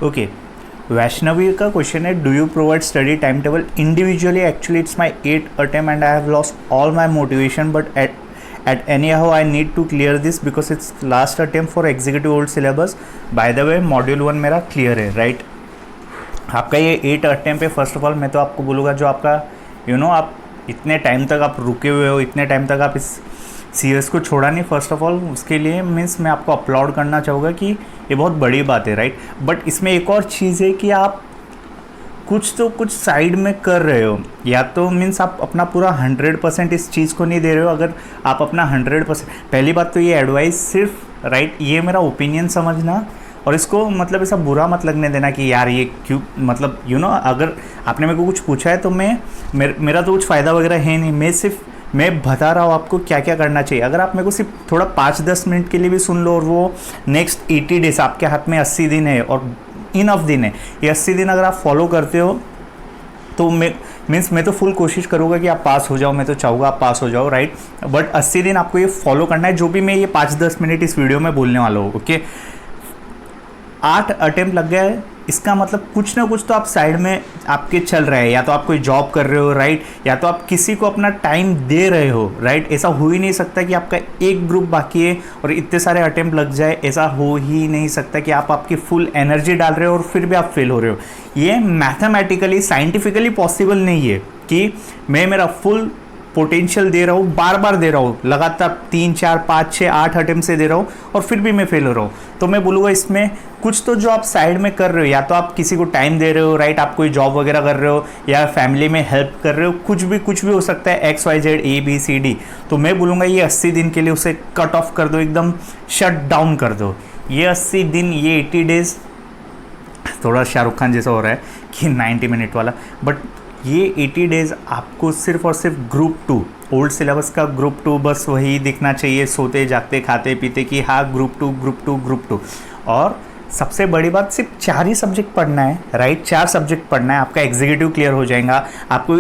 Okay, Vaishnavi का question है, do you provide study time table individually? Actually it's my 8th attempt and I have lost all my motivation, but at anyhow I need to clear this because it's last attempt for executive old syllabus. By the way, module 1 मेरा clear है, right? आपका ये 8 attempt है. First of all मैं तो आपको बोलूँगा, जो आपका आप इतने टाइम तक आप रुके हुए हो, इतने टाइम तक आप इस CS को छोड़ा नहीं, फर्स्ट ऑफ ऑल उसके लिए मीन्स मैं आपको अपलॉड करना चाहूँगा कि ये बहुत बड़ी बात है, राइट? बट इसमें एक और चीज़ है कि आप कुछ साइड में कर रहे हो, या तो मीन्स आप अपना पूरा 100% इस चीज़ को नहीं दे रहे हो. अगर आप अपना 100%, पहली बात तो ये एडवाइस सिर्फ, राइट, ये मेरा ओपिनियन समझना, और इसको मतलब ऐसा बुरा मत लगने देना कि यार ये क्यों, मतलब अगर आपने मेरे को कुछ पूछा है तो मेरा तो कुछ फ़ायदा वगैरह है नहीं, मैं बता रहा हूँ आपको क्या क्या करना चाहिए. अगर आप मेरे को सिर्फ थोड़ा 5-10 मिनट के लिए भी सुन लो, और वो नेक्स्ट 80 डेज, आपके हाथ में 80 दिन है और इनफ दिन है, ये 80 दिन अगर आप फॉलो करते हो तो मैं तो फुल कोशिश करूँगा कि आप पास हो जाओ. मैं तो चाहूँगा आप पास हो जाओ, राइट? बट 80 दिन आपको ये फॉलो करना है, जो भी मैं ये 5-10 मिनट इस वीडियो में बोलने वाला हूँ. ओके, 8 अटेम्प्ट लग गया है, इसका मतलब कुछ ना कुछ तो आप साइड में आपके चल रहा है, या तो आप कोई जॉब कर रहे हो, राइट, या तो आप किसी को अपना टाइम दे रहे हो, राइट? ऐसा हो ही नहीं सकता कि आपका एक ग्रुप बाकी है और इतने सारे अटेम्प्ट लग जाए, ऐसा हो ही नहीं सकता कि आप आपकी फुल एनर्जी डाल रहे हो और फिर भी आप फेल हो रहे हो. ये मैथमेटिकली साइंटिफिकली पॉसिबल नहीं है कि मैं मेरा फुल पोटेंशियल दे रहा हूँ, बार बार दे रहा हूँ, लगातार 3, 4, 5, 6, 8 अटेम्प्ट से दे रहा हूँ और फिर भी मैं फेल हो रहा हूँ. तो मैं बोलूँगा इसमें कुछ तो जो आप साइड में कर रहे हो, या तो आप किसी को टाइम दे रहे हो, राइट, आप कोई जॉब वगैरह कर रहे हो, या फैमिली में हेल्प कर रहे हो, कुछ भी हो सकता है, XYZ ABCD. तो मैं बोलूँगा ये 80 दिन के लिए उसे कट ऑफ कर दो, एकदम शट डाउन कर दो. ये 80 दिन, ये 80 डेज, थोड़ा शाहरुख खान जैसा हो रहा है कि 90 मिनट वाला, बट ये 80 डेज़ आपको सिर्फ और सिर्फ ग्रुप 2, ओल्ड सिलेबस का ग्रुप 2, बस वही दिखना चाहिए, सोते जागते खाते पीते कि हाँ ग्रुप 2. और सबसे बड़ी बात, सिर्फ 4 ही सब्जेक्ट पढ़ना है, राइट? 4 सब्जेक्ट पढ़ना है, आपका एग्जीक्यूटिव क्लियर हो जाएगा. आपको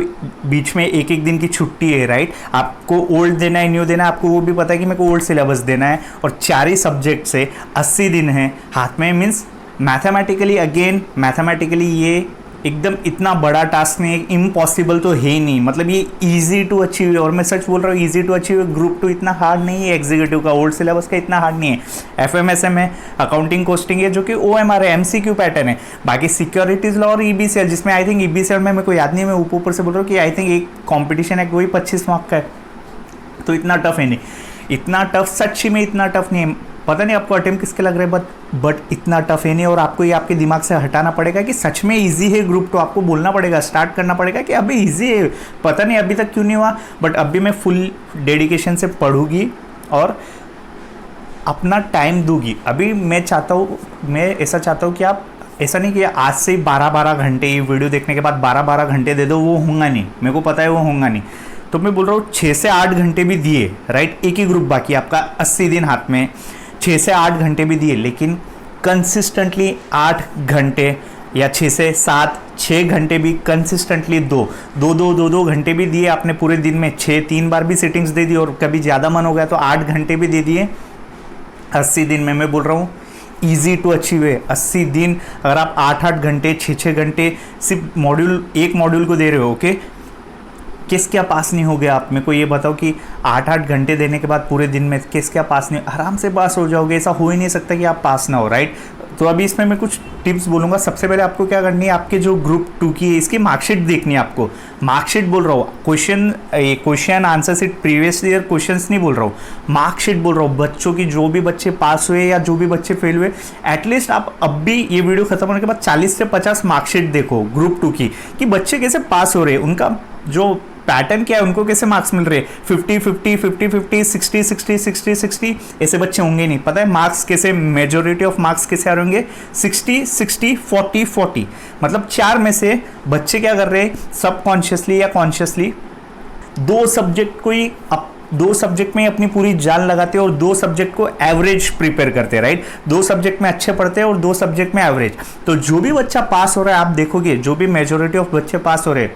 बीच में एक दिन की छुट्टी है, राइट? आपको ओल्ड देना है, न्यू देना है, आपको वो भी पता है कि मेरे को ओल्ड सिलेबस देना है, और 4 ही सब्जेक्ट से 80 दिन है हाथ में. मीन्स मैथमेटिकली ये एकदम इतना बड़ा टास्क नहीं है, इम्पॉसिबल तो है ही नहीं, मतलब ये इजी टू अचीव है. और मैं सच बोल रहा हूँ, इजी टू अचीव है. ग्रुप 2 इतना हार्ड नहीं है, एग्जीक्यूटिव का ओल्ड सिलेबस का इतना हार्ड नहीं है. FMSM है, अकाउंटिंग कोस्टिंग है, जो कि OMR है, MCQ पैटर्न है. बाकी सिक्योरिटीज लॉ और EBCL, जिसमें आई थिंक EBCL में मेरे को याद नहीं है, मैं ऊपर से बोल रहा हूँ कि आई थिंक एक कॉम्पिटिशन है, वही 25 मार्क का है, तो इतना टफ है नहीं. इतना टफ सच्ची में इतना टफ नहीं है. पता नहीं आपको अटेम्प्ट किसके लग रहे हैं, बट इतना टफ है नहीं. और आपको ये आपके दिमाग से हटाना पड़ेगा कि सच में इजी है ग्रुप 2. आपको बोलना पड़ेगा, स्टार्ट करना पड़ेगा कि अभी इजी है. पता नहीं अभी तक क्यों नहीं हुआ, बट अभी मैं फुल डेडिकेशन से पढ़ूंगी और अपना टाइम दूंगी. अभी मैं ऐसा चाहता हूँ कि आप ऐसा नहीं कि आज से ही 12-12 घंटे, ये वीडियो देखने के बाद 12-12 घंटे दे दो, वो होगा नहीं, मेरे को पता है वो होगा नहीं. तो मैं बोल रहा हूँ 6 से 8 घंटे भी दिए, राइट? एक ही ग्रुप बाकी, आपका 80 दिन हाथ में, 6 से 8 घंटे भी दिए, लेकिन कंसिस्टेंटली 8 घंटे या 6 से 7, 6 घंटे भी कंसिस्टेंटली 2 घंटे भी दिए आपने पूरे दिन में. 3 बार भी सिटिंग्स दे दी, और कभी ज़्यादा मन हो गया तो 8 घंटे भी दे दिए 80 दिन में. मैं बोल रहा हूँ ईजी टू अचीव है 80 दिन. अगर आप 8-8 घंटे, 6-6 घंटे सिर्फ एक मॉड्यूल को दे रहे हो, ओके, किस क्या पास नहीं हो गया आप? मेरे को ये बताओ कि 8-8 घंटे देने के बाद पूरे दिन में किस क्या पास नहीं, आराम से पास हो जाओगे. ऐसा हो ही नहीं सकता कि आप पास ना हो, राइट? तो अभी इसमें मैं कुछ टिप्स बोलूँगा. सबसे पहले आपको क्या करनी है, आपके जो ग्रुप 2 की है इसकी मार्कशीट देखनी है आपको. मार्कशीट बोल रहा हूँ, question answer sheet previous year questions नहीं बोल रहा हूँ, मार्कशीट बोल रहा हूँ. बच्चों की, जो भी बच्चे पास हुए या जो भी बच्चे फेल हुए, एटलीस्ट आप अब भी ये वीडियो खत्म होने के बाद 40 से 50 मार्कशीट देखो ग्रुप 2 की, कि बच्चे कैसे पास हो रहे हैं, उनका जो पैटर्न क्या है, उनको कैसे मार्क्स मिल रहे हैं. 50-50, 50-50, 60-60, 60-60, ऐसे बच्चे होंगे नहीं. पता है मार्क्स कैसे, मेजोरिटी ऑफ मार्क्स कैसे आ रहे होंगे? 60-60, 40-40. मतलब 4 में से बच्चे क्या कर रहे हैं, सबकॉन्शियसली या कॉन्शियसली 2 सब्जेक्ट में अपनी पूरी जान लगाते हैं, और 2 सब्जेक्ट को एवरेज प्रिपेयर करते हैं, राइट? 2 सब्जेक्ट में अच्छे पढ़ते हैं और 2 सब्जेक्ट में एवरेज. तो जो भी बच्चा पास हो रहा है, आप देखोगे जो भी मेजोरिटी ऑफ बच्चे पास हो रहे हैं,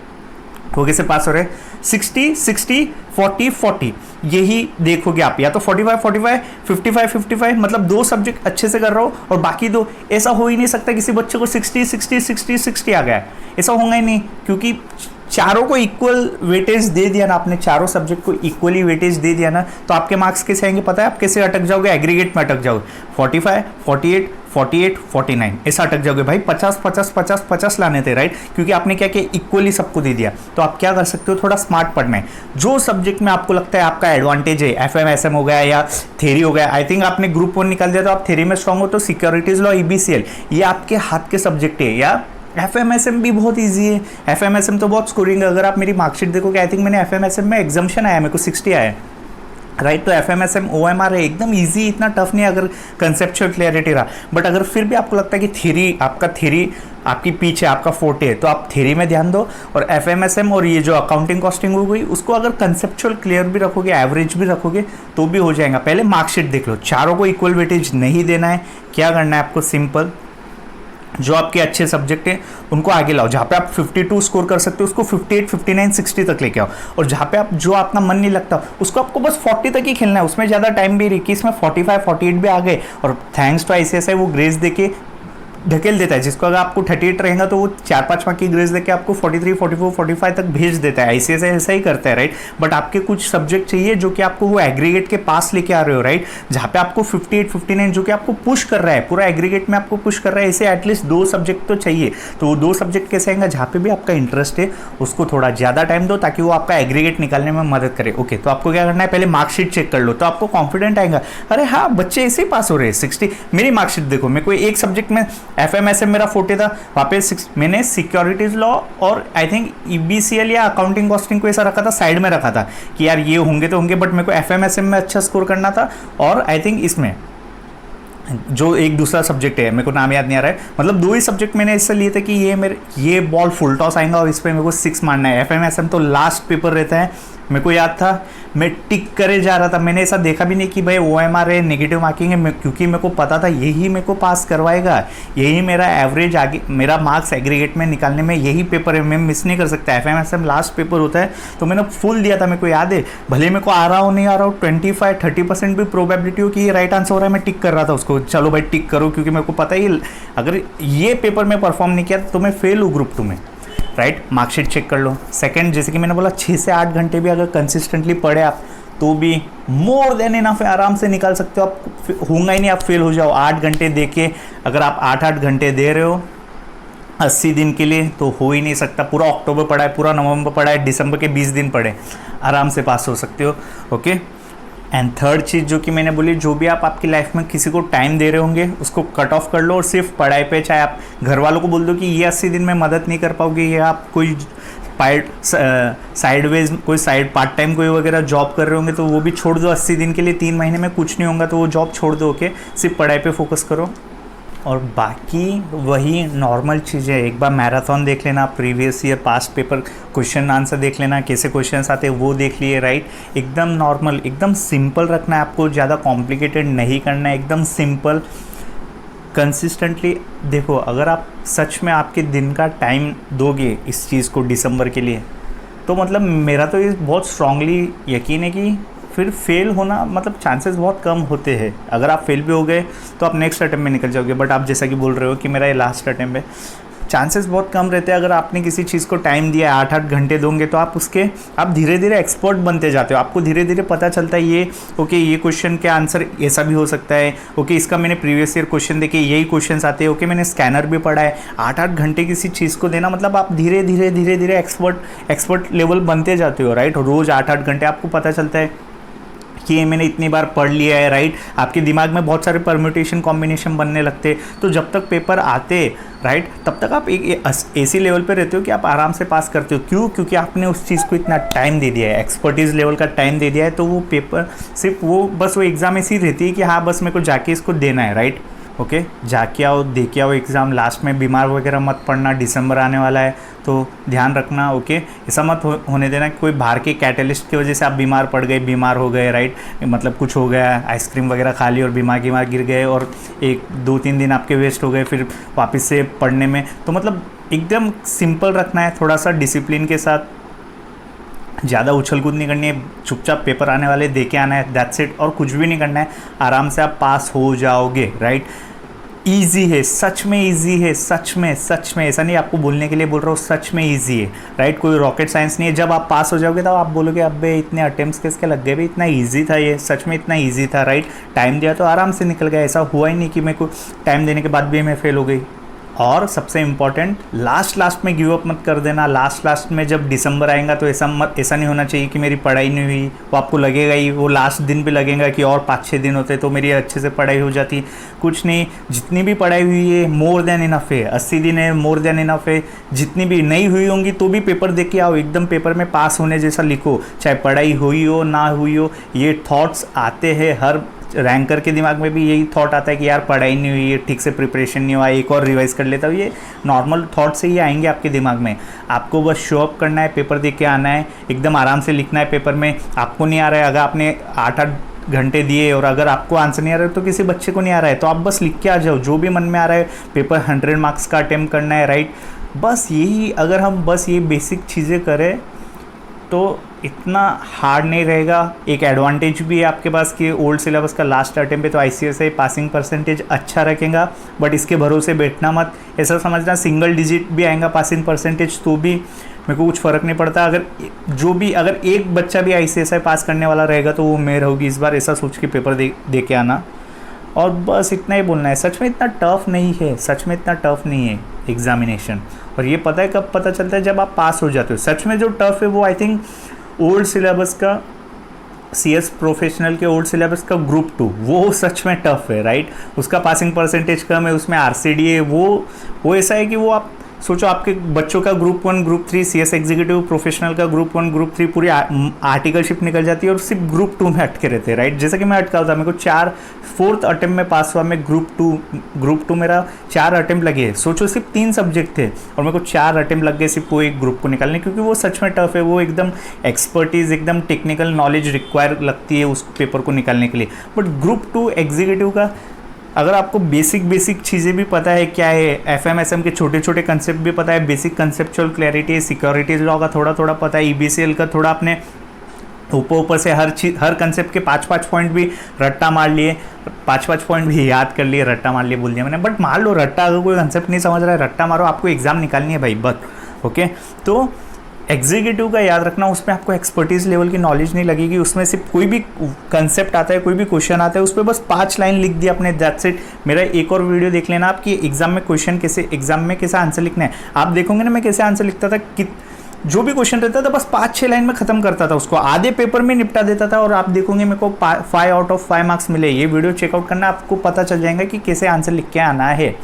वो कैसे पास हो रहे हैं? 60 60 40 40 यही देखोगे आप, या तो 45 45 55 55, मतलब 2 सब्जेक्ट अच्छे से कर रहे हो और बाकी 2। ऐसा हो ही नहीं सकता किसी बच्चे को 60 60 60 60 आ गया है, ऐसा होगा ही नहीं, क्योंकि चारों को इक्वल वेटेज दे दिया ना आपने, चारों सब्जेक्ट को इक्वली वेटेज दे दिया ना, तो आपके मार्क्स कैसे आएंगे पता है? आप कैसे अटक जाओगे? एग्रीगेट में अटक जाओगे, 45 48 48 49 ऐसा अटक जाओगे भाई। 50 50 50 50 लाने थे, राइट? क्योंकि आपने क्या किया, इक्वली सबको दे दिया। तो आप क्या कर सकते हो, थोड़ा स्मार्ट पढ़ना है। जो सब्जेक्ट में आपको लगता है आपका एडवांटेज है, FM SM हो गया या थेरी हो गया, आई थिंक आपने ग्रुप 1 निकाल दिया तो आप थेरी में स्ट्रांग हो, तो सिक्योरिटीज लॉ EBCL ये आपके हाथ के सब्जेक्ट है। या FM SM भी बहुत इजी है, FM SM तो बहुत स्कोरिंग है। अगर आप मेरी मार्कशीट देखोगे, आई थिंक मैंने FM SM में एग्जाम्शन आया, मेरे को 60 आया, राइट? तो FM SM OMR है, एकदम इजी, इतना टफ नहीं अगर कंसेप्चुअल क्लैरिटी रहा। बट अगर फिर भी आपको लगता है कि थ्योरी आपकी पीछे आपका फोर्टे है, तो आप थ्योरी में ध्यान दो। और FM SM और ये जो अकाउंटिंग कॉस्टिंग हो गई, उसको अगर कंसेप्चुअल क्लियर भी रखोगे, एवरेज भी रखोगे, तो भी हो जाएगा। पहले मार्कशीट देख लो, चारों को इक्वल वेटेज नहीं देना है। क्या करना है आपको, सिंपल, जो आपके अच्छे सब्जेक्ट हैं उनको आगे लाओ। जहाँ पे आप 52 स्कोर कर सकते हो उसको 58 59 60 तक लेके आओ। और जहाँ पे आप जो अपना मन नहीं लगता उसको आपको बस 40 तक ही खेलना है, उसमें ज़्यादा टाइम भी नहीं कि इसमें 45 48 भी आ गए। और थैंक्स टू ICSI वो ग्रेस देके ढकेल देता है, जिसको अगर आपको 38 रहेगा तो वो 4-5 मार्क की ग्रेस देके आपको 43 44 45 तक भेज देता है। ICSI ऐसा ही करता है, राइट? बट आपके कुछ सब्जेक्ट चाहिए जो कि आपको वो एग्रीगेट के पास लेके आ रहे हो, राइट? जहाँ पे आपको 58 59 जो कि आपको पुश कर रहा है, पूरा एग्रीगेट में आपको पुश कर रहा है, ऐसे एटलीस्ट 2 सब्जेक्ट तो चाहिए। तो वो 2 सब्जेक्ट कैसे आएंगे, जहाँ पे भी आपका इंटरेस्ट है उसको थोड़ा ज़्यादा टाइम दो, ताकि वो आपका एग्रीगेट निकालने में मदद करे। ओके, तो आपको क्या करना है, पहले मार्कशीट चेक कर लो, तो आपको कॉन्फिडेंट आएगा, अरे हाँ बच्चे ऐसे ही पास हो रहे हैं। 60 मेरी मार्कशीट देखो, मेरे को एक सब्जेक्ट में FM SM मेरा 40 था, वहाँ पे मैंने सिक्योरिटीज लॉ और आई थिंक EBCL या अकाउंटिंग कॉस्टिंग को ऐसा रखा था, साइड में रखा था कि यार ये होंगे तो होंगे, बट मेरे को FM SM में अच्छा स्कोर करना था। और आई थिंक इसमें जो एक दूसरा सब्जेक्ट है, मेरे को नाम याद नहीं आ रहा है, मतलब 2 ही सब्जेक्ट मैंने इससे लिए थे कि ये बॉल फुल टॉस आएगा और इस पर मेरे को 6 मारना है। FM SM तो लास्ट पेपर रहता है, मेरे को याद था, मैं टिक करे जा रहा था। मैंने ऐसा देखा भी नहीं कि भाई OMR है, नेगेटिव मार्किंग है, क्योंकि मेरे को पता था यही मेरे को पास करवाएगा, यही मेरा एवरेज आगे, मेरा मार्क्स एग्रीगेट में निकालने में यही पेपर है, मैं मिस नहीं कर सकता। FM SM लास्ट पेपर होता है, तो मैंने फुल दिया था, मेरे को याद है। भले मेरे को आ रहा हो नहीं आ रहा हो, 25-30% भी प्रोबेबिलिटी हो कि ये राइट आंसर हो रहा है, मैं टिक कर रहा था उसको, चलो भाई टिक करो, क्योंकि मेरे को पता ही अगर ये पेपर में परफॉर्म नहीं किया तो मैं फेल हूँ ग्रुप 2 में, राइट? मार्कशीट चेक कर लो। सेकंड, जैसे कि मैंने बोला 6 से 8 घंटे भी अगर कंसिस्टेंटली पढ़े आप, तो भी मोर देन इनफ है, आराम से निकाल सकते हो आप। होगा ही नहीं आप फेल हो जाओ। 8 घंटे दे के अगर आप 8-8 घंटे दे रहे हो 80 दिन के लिए, तो हो ही नहीं सकता। पूरा अक्टूबर पढ़ा है, पूरा नवंबर पढ़ा है, दिसंबर के 20 दिन पढ़े, आराम से पास हो सकते हो। ओके, एंड थर्ड चीज़ जो कि मैंने बोली, जो भी आप आपकी लाइफ में किसी को टाइम दे रहे होंगे उसको कट ऑफ कर लो, और सिर्फ पढ़ाई पे, चाहे आप घर वालों को बोल दो कि ये 80 दिन में मदद नहीं कर पाओगे, या आप कोई साइडवेज कोई साइड पार्ट टाइम कोई वगैरह जॉब कर रहे होंगे तो वो भी छोड़ दो 80 दिन के लिए। 3 महीने में कुछ नहीं होगा तो वो जॉब छोड़ दो। ओके, सिर्फ पढ़ाई पे फोकस करो। और बाकी वही नॉर्मल चीज़ें, एक बार मैराथन देख लेना, previous year past paper question answer देख लेना, कैसे क्वेश्चंस आते हैं वो देख लिए, राइट? एकदम नॉर्मल, एकदम सिंपल रखना है आपको, ज़्यादा कॉम्प्लिकेटेड नहीं करना है, एकदम सिंपल। कंसिस्टेंटली देखो, अगर आप सच में आपके दिन का टाइम दोगे इस चीज़ को दिसंबर के लिए, तो मतलब मेरा तो ये बहुत स्ट्रांगली यकीन है कि फिर फेल होना मतलब चांसेस बहुत कम होते हैं। अगर आप फेल भी हो गए तो आप नेक्स्ट अटेम्प्ट में निकल जाओगे, बट आप जैसा कि बोल रहे हो कि मेरा ये लास्ट अटेम्प्ट है, चांसेस बहुत कम रहते हैं। अगर आपने किसी चीज़ को टाइम दिया 8-8 घंटे दोगे तो आप धीरे धीरे एक्सपर्ट बनते जाते हो। आपको धीरे धीरे पता चलता है ये ओके, ये क्वेश्चन के आंसर ऐसा भी हो सकता है, ओके इसका मैंने प्रीवियस ईयर क्वेश्चन देखे यही क्वेश्चंस आते हैं, ओके मैंने स्कैनर भी पढ़ा है। 8-8 घंटे किसी चीज़ को देना मतलब आप धीरे धीरे एक्सपर्ट लेवल बनते जाते हो, राइट? रोज़ 8-8 घंटे आपको पता चलता है कि ये मैंने इतनी बार पढ़ लिया है, राइट? आपके दिमाग में बहुत सारे परम्यूटेशन कॉम्बिनेशन बनने लगते, तो जब तक पेपर आते, राइट, तब तक आप एक ऐसी लेवल पे रहते हो कि आप आराम से पास करते हो। क्यों? क्योंकि आपने उस चीज़ को इतना टाइम दे दिया है, एक्सपर्टीज़ लेवल का टाइम दे दिया है। तो वो पेपर सिर्फ वो एग्ज़ाम ऐसी रहती है कि हाँ बस मेरे को जाके इसको देना है, राइट? ओके, जाके आओ, दे के आओ एग्ज़ाम। लास्ट में बीमार वगैरह मत पड़ना, दिसंबर आने वाला है तो ध्यान रखना। ओके, ऐसा मत होने देना कि कोई बाहर के कैटलिस्ट की वजह से आप बीमार हो गए, राइट? मतलब कुछ हो गया, आइसक्रीम वगैरह खा ली और बीमार गिर गए और 1-2-3 दिन आपके वेस्ट हो गए फिर वापस से पढ़ने में। तो मतलब एकदम सिंपल रखना है, थोड़ा सा डिसिप्लिन के साथ ज़्यादा उछल कूद नहीं करनी है, चुपचाप पेपर आने वाले दे के आना है, दैट्स इट। और कुछ भी नहीं करना है, आराम से आप पास हो जाओगे, राइट। ईजी है, सच में ईजी है, सच में ऐसा नहीं आपको बोलने के लिए बोल रहा हूँ, सच में ईजी है, राइट। कोई रॉकेट साइंस नहीं है। जब आप पास हो जाओगे तब आप बोलोगे अबे इतने अटेम्प्ट्स किसके लग गए भाई, इतना ईजी था ये, सच में इतना ईजी था, राइट। टाइम दिया तो आराम से निकल गया, ऐसा हुआ ही नहीं कि मेरे को टाइम देने के बाद भी मैं फेल हो गई। और सबसे इम्पॉर्टेंट, लास्ट में गिव अप मत कर देना। लास्ट में जब दिसंबर आएगा तो ऐसा नहीं होना चाहिए कि मेरी पढ़ाई नहीं हुई। वो आपको लगेगा ही, वो लास्ट दिन भी लगेगा कि और 5-6 दिन होते तो मेरी अच्छे से पढ़ाई हो जाती। कुछ नहीं, जितनी भी पढ़ाई हुई है मोर देन इनफ है, 80 दिन है, मोर देन इनफ है। जितनी भी नहीं हुई होंगी तो भी पेपर दे के आओ, एकदम पेपर में पास होने जैसा लिखो, चाहे पढ़ाई हुई हो ना हुई हो। ये थॉट्स आते हैं, हर रैंकर के दिमाग में भी यही थॉट आता है कि यार पढ़ाई नहीं हुई है, ठीक से प्रिपरेशन नहीं हुआ, एक और रिवाइज कर लेता हूँ। ये नॉर्मल थॉट से ही आएंगे आपके दिमाग में। आपको बस शो अप करना है, पेपर दे के आना है, एकदम आराम से लिखना है पेपर में। आपको नहीं आ रहा है, अगर आपने 8-8 घंटे दिए और अगर आपको आंसर नहीं आ रहा है तो किसी बच्चे को नहीं आ रहा है, तो आप बस लिख के आ जाओ जो भी मन में आ रहा है। पेपर 100 मार्क्स का अटेम्प्ट करना है, राइट। बस यही, अगर हम बस ये बेसिक चीज़ें करें तो इतना हार्ड नहीं रहेगा। एक एडवांटेज भी है आपके पास कि ओल्ड सिलेबस का लास्ट अटेम्प्ट पे तो ICSI पासिंग परसेंटेज अच्छा रखेगा, बट इसके भरोसे बैठना मत। ऐसा समझना सिंगल डिजिट भी आएगा पासिंग परसेंटेज तो भी मेरे को कुछ फ़र्क नहीं पड़ता। अगर एक बच्चा भी ICSI पास करने वाला रहेगा तो वो मैं रहूँगी इस बार, ऐसा सोच के पेपर दे के आना। और बस इतना ही बोलना है। सच में इतना टफ नहीं है, सच में इतना टफ नहीं है एग्जामिनेशन। और ये पता है कब पता चलता है, जब आप पास हो जाते हो। सच में जो टफ है वो आई थिंक ओल्ड सिलेबस का, CS प्रोफेशनल के ओल्ड सिलेबस का ग्रुप 2 वो सच में टफ है, राइट। उसका पासिंग परसेंटेज कम है, उसमें RCD है। वो ऐसा है कि वो आप सोचो आपके बच्चों का group 1 group 3 CS executive professional का ग्रुप 1 ग्रुप 3 पूरी आर्टिकलशिप निकल जाती है और सिर्फ ग्रुप 2 में अटके रहते हैं, राइट। जैसा कि मैं अटका था, मेरे को 4th अटेम्प्ट में पास हुआ। मैं ग्रुप 2 मेरा 4 अटेम्प्ट लगे। सोचो सिर्फ 3 सब्जेक्ट थे और मेरे को 4 अटेम्प्ट लग गए सिर्फ वो एक ग्रुप को निकालने, क्योंकि वो सच में टफ है। वो एकदम एक्सपर्टीज़, एकदम टेक्निकल नॉलेज रिक्वायर लगती है उस पेपर को निकालने के लिए। बट ग्रुप 2 एग्जीक्यूटिव का अगर आपको बेसिक चीज़ें भी पता है, क्या है FMSM के छोटे कंसेप्ट भी पता है, basic conceptual clarity, securities law का थोड़ा पता है, EBCL का थोड़ा अपने ऊपर से हर कंसेप्ट के 5-5 पॉइंट भी रट्टा मार लिए, 5-5 पॉइंट भी याद कर लिए, रट्टा मार लिए बोल दिया मैंने। बट मार लो रट्टा, अगर कोई कंसेप्ट नहीं समझ रहा है रट्टा मारो, आपको एग्जाम निकालनी है भाई, बस। ओके, तो एग्जीक्यूटिव का याद रखना, उसमें आपको एक्सपर्टीज लेवल की नॉलेज नहीं लगेगी। उसमें सिर्फ कोई भी कंसेप्ट आता है, कोई भी क्वेश्चन आता है, उस पर बस 5 लाइन लिख दिया अपने, दैट्स इट। मेरा एक और वीडियो देख लेना आप कि एग्जाम में कैसे आंसर लिखना है। आप देखोगे ना मैं कैसे आंसर लिखता था, कि जो भी क्वेश्चन रहता था बस 5-6 लाइन में खत्म करता था उसको, आधे पेपर में निपटा देता था। और आप देखोगे मेरे को 5 आउट ऑफ 5 मार्क्स मिले। ये वीडियो चेकआउट करना, आपको पता चल जाएगा कि कैसे आंसर लिख के आना है।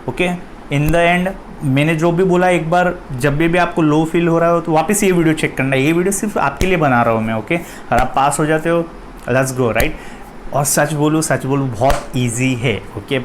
ओके, इन द एंड मैंने जो भी बोला, एक बार जब भी आपको लो फील हो रहा हो तो वापस ये वीडियो चेक करना है। ये वीडियो सिर्फ आपके लिए बना रहा हूँ मैं, ओके। और आप पास हो जाते हो, लेट्स गो, राइट। और सच बोलूँ बहुत ईजी है, ओके।